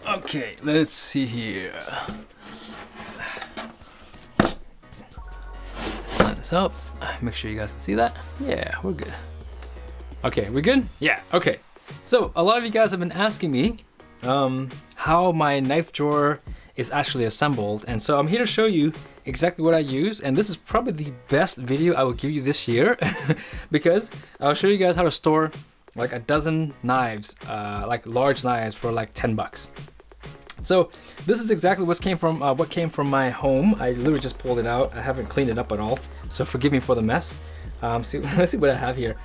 Okay, let's see here. Let's line this up. Make sure you guys can see that. Yeah, we're good. Okay, we good? Yeah, okay. So a lot of you guys have been asking me how my knife drawer is actually assembled, and so I'm here to show you exactly what I use, and this is probably the best video I will give you this year because I'll show you guys how to store like a dozen knives, like large knives for like 10 bucks. So this is exactly what came from my home. I literally just pulled it out. I haven't cleaned it up at all, so forgive me for the mess. Let's see what I have here.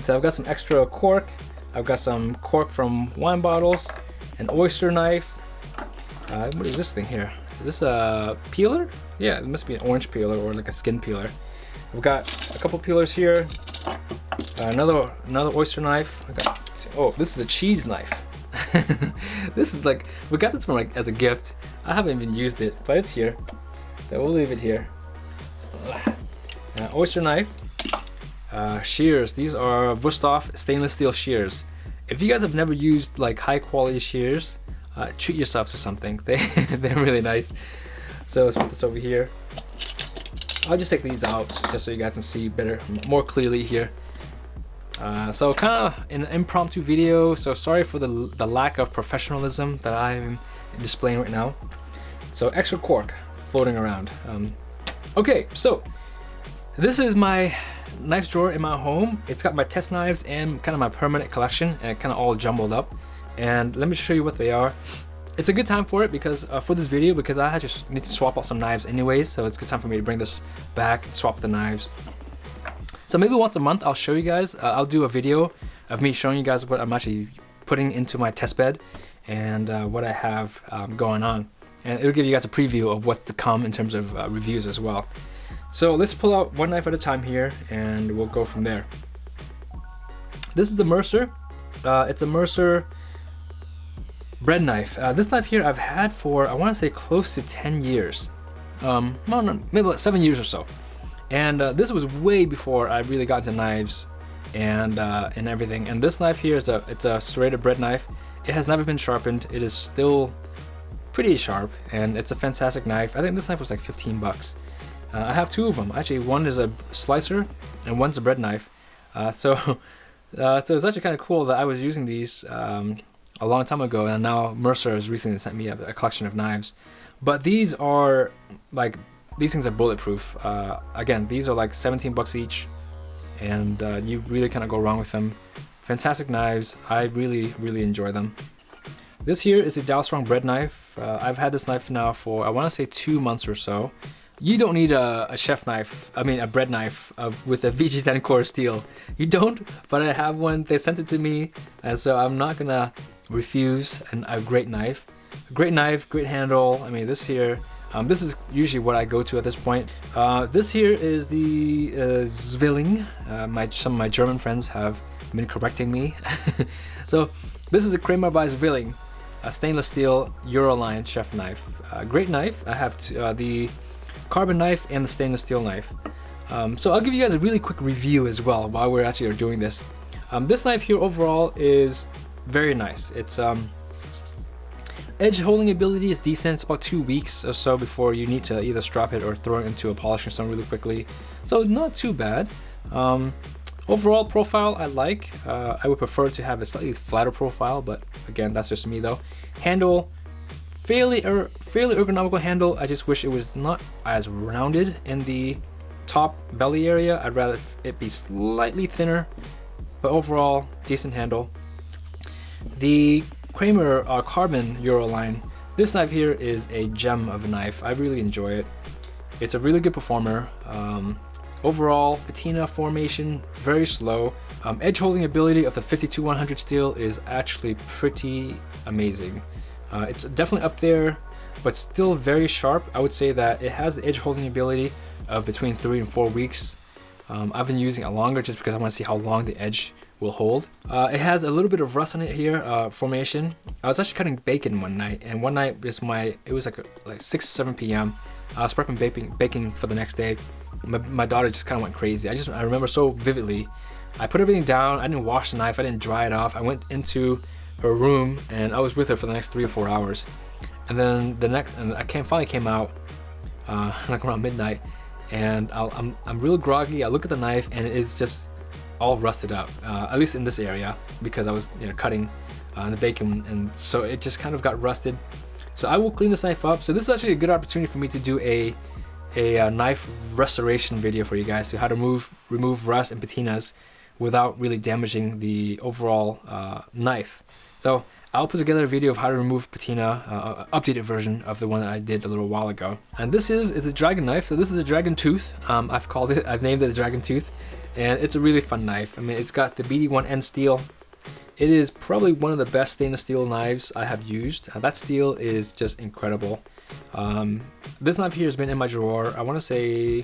So I've got some extra cork. I've got some cork from wine bottles, an oyster knife. What is this thing here? Is this a peeler? Yeah, it must be an orange peeler or like a skin peeler. We've got a couple peelers here. Another oyster knife. Oh, this is a cheese knife. This is like, we got this from like as a gift. I haven't even used it, but it's here, so we'll leave it here. Oyster knife. Shears. These are Wüsthof stainless steel shears. If you guys have never used like high quality shears, treat yourself to something. They're really nice. So let's put this over here. I'll just take these out just so you guys can see better, more clearly here. So kind of an impromptu video, so sorry for the lack of professionalism that I'm displaying right now. So extra cork floating around. Okay, so this is my knife drawer in my home. It's got my test knives and kind of my permanent collection, and kind of all jumbled up. And let me show you what they are. It's a good time for it because for this video, because I just need to swap out some knives anyways, so it's a good time for me to bring this back and swap the knives. So maybe once a month I'll show you guys, I'll do a video of me showing you guys what I'm actually putting into my test bed and what I have going on. And it'll give you guys a preview of what's to come in terms of reviews as well. So let's pull out one knife at a time here and we'll go from there. This is a Mercer. It's a Mercer bread knife. This knife here I've had for, I want to say, close to 10 years. No, maybe like 7 years or so. And this was way before I really got into knives and everything. And this knife here it's a serrated bread knife. It has never been sharpened. It is still pretty sharp, and it's a fantastic knife. I think this knife was like 15 bucks. I have two of them. Actually, one is a slicer and one's a bread knife. So it's actually kind of cool that I was using these a long time ago, and now Mercer has recently sent me a collection of knives. But these are like, these things are bulletproof. Again, these are like 17 bucks each, and you really kind of go wrong with them. Fantastic knives. I really enjoy them. This here is a Dalstrong bread knife. I've had this knife now for, I want to say, 2 months or so. You don't need a chef knife, a bread knife with a VG10 core steel. You don't, but I have one. They sent it to me, and so I'm not gonna refuse a great knife. Great knife, great handle. I mean, this here, this is usually what I go to at this point. This here is the Zwilling. Some of my German friends have been correcting me. So this is the Kramer by Zwilling, a stainless steel Euroline chef knife. Great knife. I have the carbon knife and the stainless steel knife. So I'll give you guys a really quick review as well while we're actually doing this. This knife here overall is very nice. It's edge holding ability is decent. It's about 2 weeks or so before you need to either strap it or throw it into a polishing stone really quickly. So not too bad. Overall profile I like. I would prefer to have a slightly flatter profile, but again, that's just me though. Handle, fairly ergonomical handle. I just wish it was not as rounded in the top belly area. I'd rather it be slightly thinner, but overall decent handle. The Kramer carbon Euroline. This knife here is a gem of a knife. I really enjoy it. It's a really good performer. Overall patina formation very slow. Edge holding ability of the 52-100 steel is actually pretty amazing. It's definitely up there, but still very sharp. I would say that it has the edge holding ability of between 3 and 4 weeks. I've been using it longer just because I want to see how long the edge will hold. It has a little bit of rust on it here, formation. I was actually cutting bacon one night, and one night was it was like 6 or 7 p.m. I was prepping bacon for the next day. My daughter just kind of went crazy. I remember so vividly. I put everything down. I didn't wash the knife. I didn't dry it off. I went into her room, and I was with her for the next 3 or 4 hours. And then finally came out like around midnight, and I'm real groggy. I look at the knife, and it's just all rusted up, at least in this area, because I was cutting the bacon, and so it just kind of got rusted. So I will clean this knife up. So this is actually a good opportunity for me to do a knife restoration video for you guys, so how to remove rust and patinas without really damaging the overall knife. So I'll put together a video of how to remove patina, updated version of the one that I did a little while ago. And it's a dragon knife. So this is a dragon tooth. I've named it a dragon tooth, and it's a really fun knife. I mean, it's got the BD1 end steel. It is probably one of the best stainless steel knives I have used. That steel is just incredible. This knife here has been in my drawer, I want to say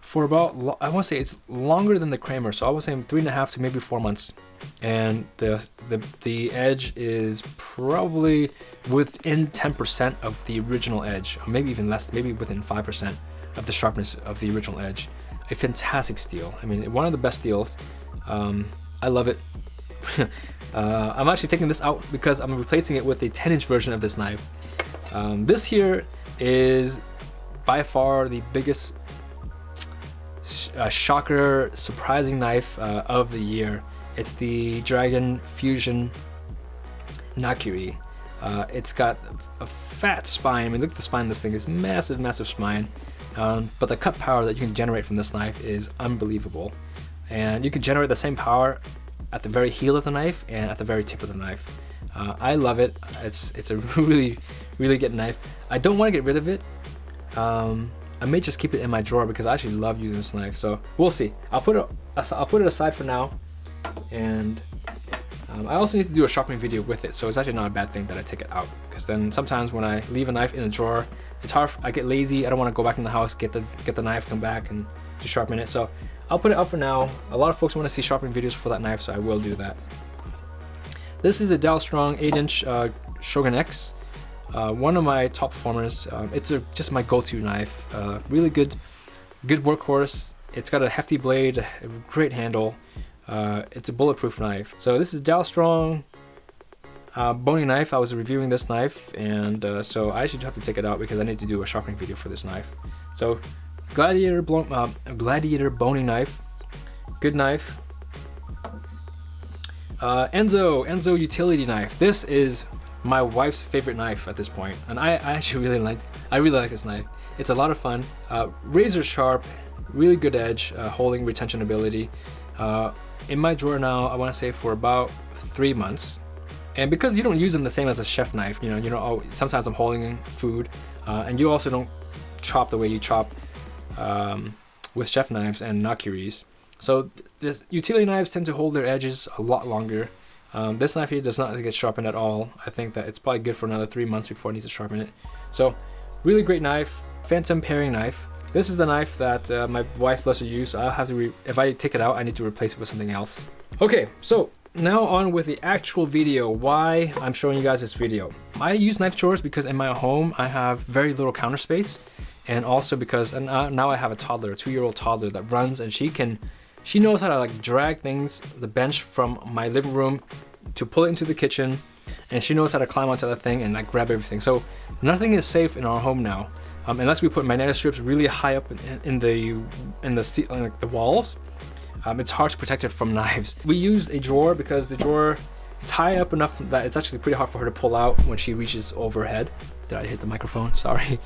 for about, I want to say it's longer than the Kramer, so I was saying 3.5 to maybe 4 months. And the edge is probably within 10% of the original edge, or maybe even less, maybe within 5% of the sharpness of the original edge. A fantastic steel. I mean, one of the best steels. I love it. I'm actually taking this out because I'm replacing it with a 10-inch version of this knife. This here is by far the biggest shocker, surprising knife of the year. It's the Dragon Fusion Nakiri. It's got a fat spine. I mean, look at the spine of this thing. It's massive, massive spine. But the cut power that you can generate from this knife is unbelievable. And you can generate the same power at the very heel of the knife and at the very tip of the knife. I love it. It's a really, really good knife. I don't want to get rid of it. I may just keep it in my drawer because I actually love using this knife. So we'll see. I'll put it aside for now. And I also need to do a sharpening video with it, so it's actually not a bad thing that I take it out, because then sometimes when I leave a knife in a drawer, it's hard. I get lazy. I don't want to go back in the house, get the knife, come back and to sharpen it. So I'll put it out for now. A lot of folks want to see sharpening videos for that knife, so I will do that. This is a Dow Strong 8-inch Shogun X, one of my top performers. It's just my go-to knife. Really good workhorse. It's got a hefty blade, a great handle. It's a bulletproof knife. So this is Dow Strong boning knife. I was reviewing this knife, and so I actually have to take it out because I need to do a sharpening video for this knife. So Gladiator boning knife, good knife. Enzo utility knife. This is my wife's favorite knife at this point, and I actually really like this knife. It's a lot of fun. Razor sharp, really good edge, holding retention ability. In my drawer now, I want to say for about 3 months. And because you don't use them the same as a chef knife, sometimes I'm holding food, and you also don't chop the way you chop with chef knives and nakiris. So this utility knives tend to hold their edges a lot longer. This knife here does not get sharpened at all. I think that it's probably good for another 3 months before I need to sharpen it. So really great knife, phantom paring knife. This is the knife that my wife loves to use, so I'll have to, if I take it out, I need to replace it with something else. Okay, so now on with the actual video, why I'm showing you guys this video. I use knife drawers because in my home, I have very little counter space, and also because now I have a toddler, a 2-year-old toddler that runs, and she knows how to like drag things, the bench from my living room to pull it into the kitchen, and she knows how to climb onto that thing and like grab everything. So nothing is safe in our home now. Unless we put magnetic strips really high up in the walls, it's hard to protect it from knives. We use a drawer because the drawer, it's high up enough that it's actually pretty hard for her to pull out when she reaches overhead. Did I hit the microphone? Sorry.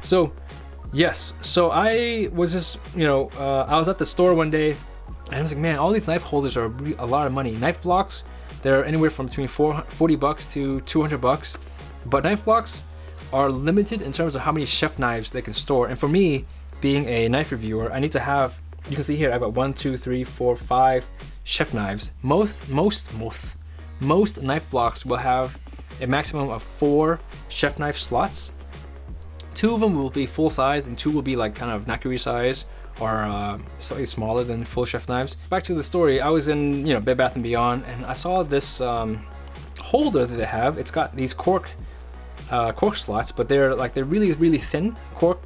So yes, so I was just, I was at the store one day and I was like, man, all these knife holders are a lot of money. Knife blocks, they're anywhere from between $40 to $200, but knife blocks are limited in terms of how many chef knives they can store. And for me, being a knife reviewer, I need to have, you can see here, I've got 1, 2, 3, 4, 5 chef knives. Most knife blocks will have a maximum of 4 chef knife slots. 2 of them will be full size and 2 will be like kind of nakiri size or slightly smaller than full chef knives. Back to the story, I was in Bed Bath & Beyond, and I saw this holder that they have. It's got these cork slots, but they're really, really thin cork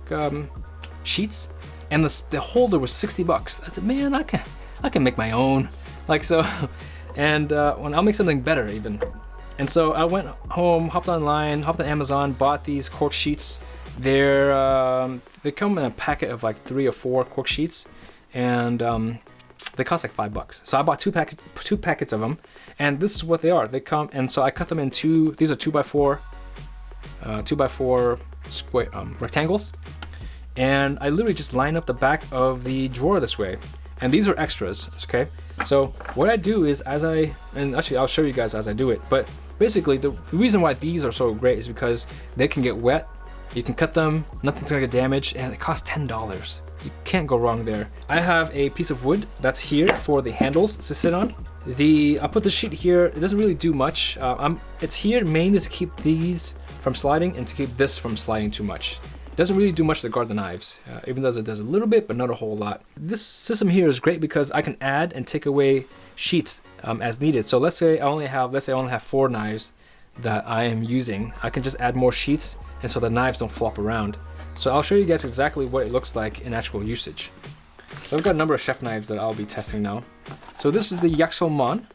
sheets, and the holder was $60. I said, man, I can make my own. So And I'll make something better even. And so I went home, hopped online, hopped on Amazon, bought these cork sheets. They come in a packet of like 3 or 4 cork sheets, and they cost like $5. So I bought two packets of them, and this is what they are. They come, and so I cut them in two. These are 2x4 square rectangles, and I literally just line up the back of the drawer this way. And these are extras, okay? So what I do is and actually I'll show you guys as I do it, but basically the reason why these are so great is because they can get wet. You can cut them, nothing's gonna get damaged, and it costs $10. You can't go wrong there. I have a piece of wood that's here for the handles to sit on. I put the sheet here. It doesn't really do much. It's here mainly to keep these from sliding and to keep this from sliding too much. It doesn't really do much to guard the knives, even though it does a little bit, but not a whole lot. This system here is great because I can add and take away sheets as needed. So let's say I only have 4 knives that I am using. I can just add more sheets, and so the knives don't flop around. So I'll show you guys exactly what it looks like in actual usage. So I've got a number of chef knives that I'll be testing now. So this is the Yaxelmon.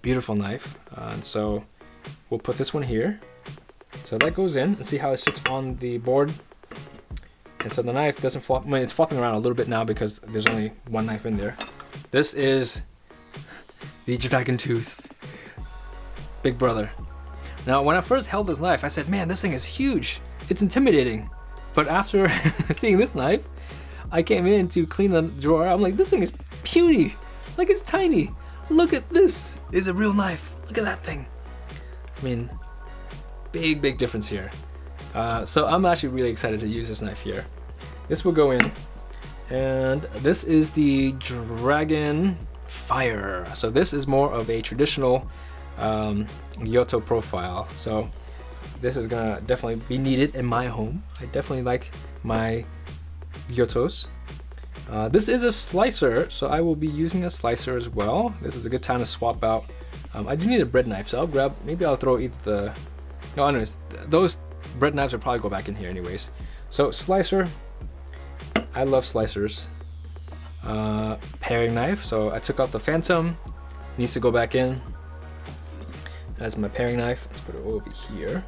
Beautiful knife. And so we'll put this one here. So that goes in, and see how it sits on the board. And so the knife doesn't flop. I mean, it's flopping around a little bit now because there's only one knife in there. This is the Dragon Tooth Big Brother. Now, when I first held this knife, I said, man, this thing is huge. It's intimidating. But after seeing this knife, I came in to clean the drawer. I'm like, this thing is puny. Like, it's tiny. Look at this. It's a real knife. Look at that thing. I mean, big difference here. So I'm actually really excited to use this knife here. This will go in, and this is the Dragon Fire. So this is more of a traditional Gyoto profile. So this is gonna definitely be needed in my home. I definitely like my Gyotos. This is a slicer, so I will be using a slicer as well. This is a good time to swap out. I do need a bread knife, so I'll throw either the, no, anyways, those bread knives will probably go back in here anyways. So slicer, I love slicers. Paring knife, so I took out the Phantom, needs to go back in. That's my paring knife. Let's put it over here.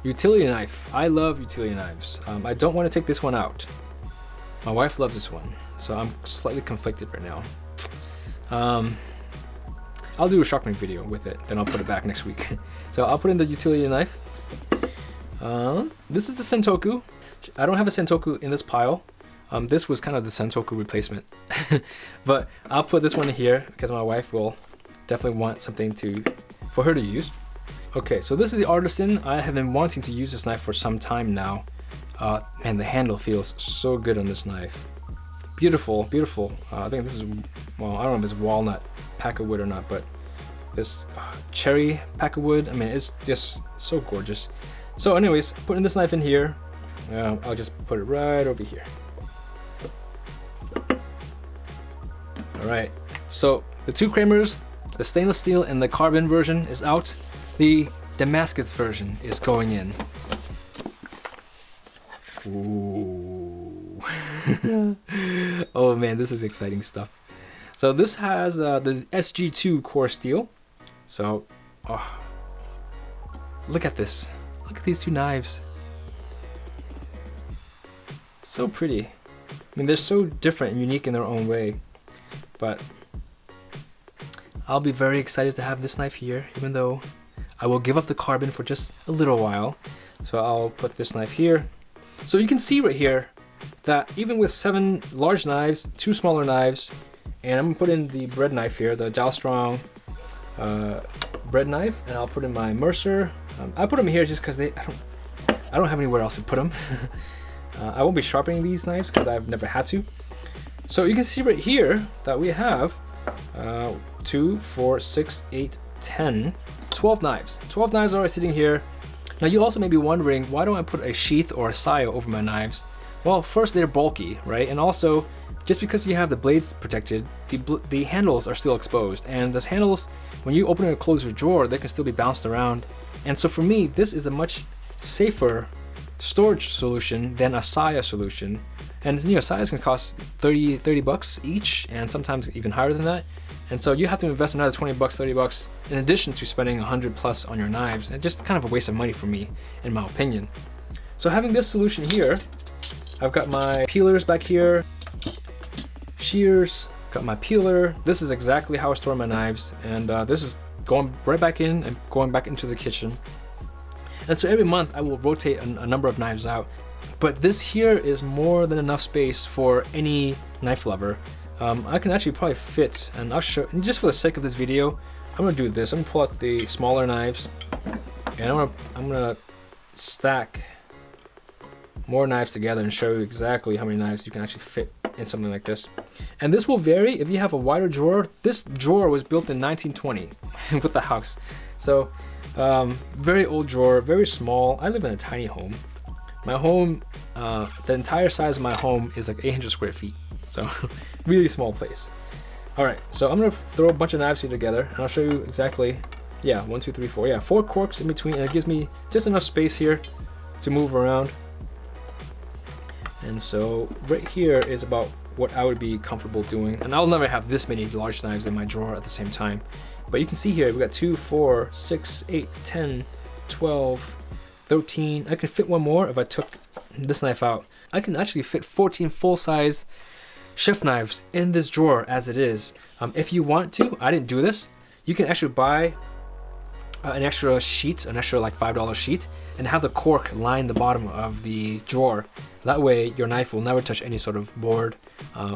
Utility knife, I love utility knives. I don't want to take this one out. My wife loves this one, so I'm slightly conflicted right now. I'll do a sharpening video with it, then I'll put it back next week. So I'll put in the utility knife. This is the Sentoku. I don't have a Sentoku in this pile. This was kind of the Sentoku replacement. But I'll put this one in here because my wife will definitely want something for her to use. Okay, so this is the Artisan. I have been wanting to use this knife for some time now. Man, the handle feels so good on this knife. Beautiful, beautiful. I think this is, well, I don't know if it's walnut pack of wood or not, but this cherry pack of wood, I mean, it's just so gorgeous. So anyways, putting this knife in here, I'll just put it right over here. All right, so the 2 Kramers, the stainless steel and the carbon version is out. The Damascus version is going in. Ooh. Oh man, this is exciting stuff. So this has the SG2 core steel. So, look at this. Look at these 2 knives. So pretty. I mean, they're so different and unique in their own way. But I'll be very excited to have this knife here, even though I will give up the carbon for just a little while. So I'll put this knife here. So you can see right here that even with 7 large knives, 2 smaller knives, and I'm gonna put in the bread knife here, the Jiaostrong bread knife, and I'll put in my Mercer. I put them here just because I don't have anywhere else to put them. I won't be sharpening these knives because I've never had to. So you can see right here that we have 2, 4, 6, 8, 10, 12 knives. 12 knives are sitting here. Now you also may be wondering, why don't I put a sheath or a saya over my knives? Well, first, they're bulky, right? And also, just because you have the blades protected, the handles are still exposed. And those handles, when you open and close your drawer, they can still be bounced around. And so for me, this is a much safer storage solution than a saya solution. And you know, sayas can cost 30 bucks each, and sometimes even higher than that. And so you have to invest another 20 bucks, 30 bucks in addition to spending 100 plus on your knives. And just kind of a waste of money for me, in my opinion. So having this solution here, I've got my peelers back here, shears, got my peeler. This is exactly how I store my knives. And this is going right back in and going back into the kitchen. And so every month I will rotate a number of knives out. But this here is more than enough space for any knife lover. I can actually probably fit, and I'll show, and just for the sake of this video, I'm gonna do this. I'm gonna pull out the smaller knives, and I'm gonna stack more knives together and show you exactly how many knives you can actually fit in something like this. And this will vary if you have a wider drawer. This drawer was built in 1920 with the house, so very old drawer, very small. I live in a tiny home. My home, the entire size of my home is like 800 square feet. So really small place. All right, so I'm gonna throw a bunch of knives here together and I'll show you exactly, yeah, 1, 2, 3, 4, yeah, 4 corks in between, and it gives me just enough space here to move around. And so right here is about what I would be comfortable doing. And I'll never have this many large knives in my drawer at the same time. But you can see here, we've got 2, 4, 6, 8, 10, 12, 13. I can fit one more if I took this knife out. I can actually fit 14 full-size chef knives in this drawer as it is. If you want to, I didn't do this, you can actually buy an extra sheet, an extra like $5 sheet, and have the cork line the bottom of the drawer. That way your knife will never touch any sort of board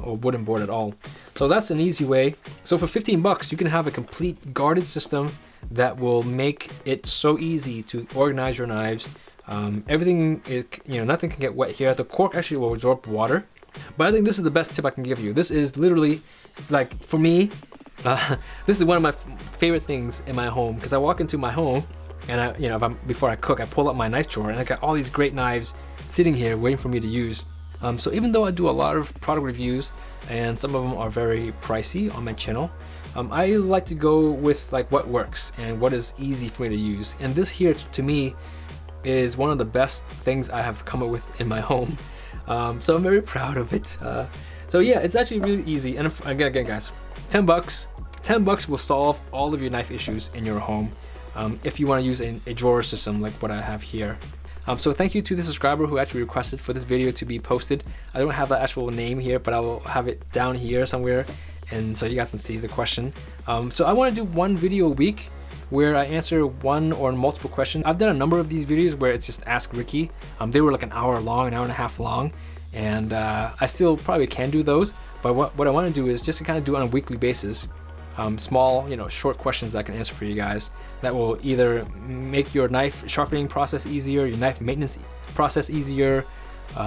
or wooden board at all. So that's an easy way. So for 15 bucks, you can have a complete guarded system that will make it so easy to organize your knives. Everything is, nothing can get wet here. The cork actually will absorb water. But I think this is the best tip I can give you. This is literally, like, for me, this is one of my favorite things in my home, because I walk into my home and before I cook, I pull up my knife drawer and I got all these great knives sitting here waiting for me to use. So even though I do a lot of product reviews and some of them are very pricey on my channel, I like to go with like what works and what is easy for me to use. And this here to me is one of the best things I have come up with in my home. So I'm very proud of it. So yeah, it's actually really easy. And again guys, 10 bucks will solve all of your knife issues in your home. If you want to use a drawer system like what I have here. So thank you to the subscriber who actually requested for this video to be posted. I don't have the actual name here, but I will have it down here somewhere, and so you guys can see the question. So I want to do one video a week where I answer one or multiple questions. I've done a number of these videos where it's just Ask Ricky. They were like an hour long, an hour and a half long, and I still probably can do those, but what I want to do is just to kind of do it on a weekly basis. Small, short questions that I can answer for you guys that will either make your knife sharpening process easier, your knife maintenance process easier,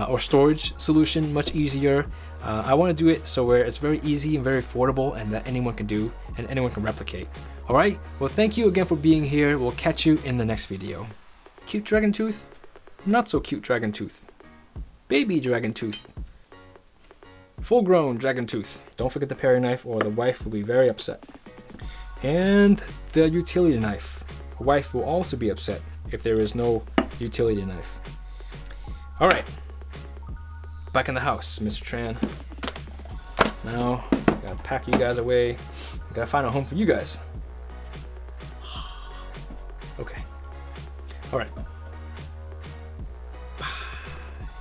or storage solution much easier. I want to do it so where it's very easy and very affordable and that anyone can do and anyone can replicate. All right, well, thank you again for being here. We'll catch you in the next video. Cute dragon tooth? Not so cute dragon tooth. Baby dragon tooth. Full-grown dragon tooth. Don't forget the paring knife or the wife will be very upset. And the utility knife. The wife will also be upset if there is no utility knife. All right, back in the house, Mr. Tran. Now, gotta pack you guys away. Gotta find a home for you guys. Okay, all right.